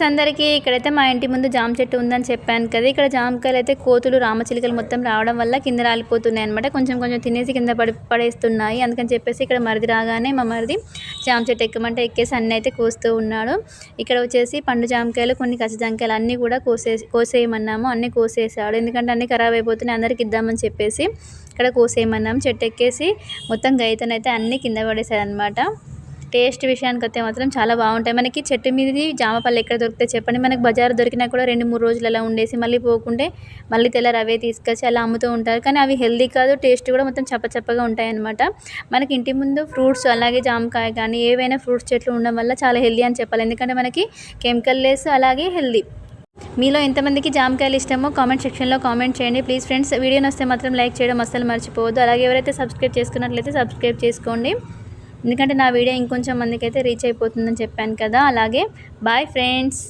అందరికీ ఇక్కడైతే మా ఇంటి ముందు జామ చెట్టు ఉందని చెప్పాను కదా. ఇక్కడ జామకాయలు అయితే కోతులు రామచిలుకలు మొత్తం రావడం వల్ల కింద రాలిపోతున్నాయి అనమాట. కొంచెం కొంచెం తినేసి కింద పడేస్తున్నాయి. అందుకని చెప్పేసి ఇక్కడ మరిది రాగానే మా మరిది జామ చెట్టు ఎక్కమంటే ఎక్కేసి అన్నీ అయితే కోస్తూ ఉన్నాడు. ఇక్కడ వచ్చేసి పండు జామకాయలు, కొన్ని కచ్చ జామకాయలు అన్నీ కూడా కోసేయమన్నాము. అన్నీ కోసేసాడు. ఎందుకంటే అన్నీ ఖరాబ్ అయిపోతున్నాయి, అందరికి ఇద్దామని చెప్పేసి ఇక్కడ కోసేయమన్నాము. చెట్టు ఎక్కేసి మొత్తం గైతనైతే అన్నీ కింద పడేసాడనమాట. టేస్ట్ విషయానికి వస్తే మాత్రం చాలా బాగుంటాయి. మనకి చెట్టు మీదది జామపళ్ళు ఎక్కడ దొరుకుతాయి చెప్పండి. మనకు బజారు దొరికినా కూడా 2-3 రోజులు అలా ఉండేసి మళ్ళీ పోకుంటే మళ్ళీ తెల్లారి అవే తీసుకొచ్చి అలా అమ్ముతూ ఉంటారు. కానీ అవి హెల్దీ కాదు, టేస్ట్ కూడా మొత్తం చప్పచప్పగా ఉంటాయన్నమాట. మనకి ఇంటి ముందు ఫ్రూట్స్ అలాగే జామకాయ కానీ ఏవైనా ఫ్రూట్స్ చెట్లు ఉండడం వల్ల చాలా హెల్దీ అని చెప్పాలి. ఎందుకంటే మనకి కెమికల్ లెస్ అలాగే హెల్దీ. మీలో ఎంతమందికి జామకాయలు ఇష్టమో కామెంట్ సెక్షన్లో కామెంట్ చేయండి ప్లీజ్ ఫ్రెండ్స్. వీడియో నచ్చితే మాత్రం లైక్ చేయడం అస్సలు మర్చిపోవద్దు. అలాగే ఎవరైతే సబ్స్క్రైబ్ చేసుకున్నట్లయితే సబ్స్క్రైబ్ చేసుకోండి. ఎందుకంటే నా వీడియో ఇంకొంచెం మందికి అయితే రీచ్ అయిపోతుందని చెప్పాను కదా. అలాగే బాయ్ ఫ్రెండ్స్.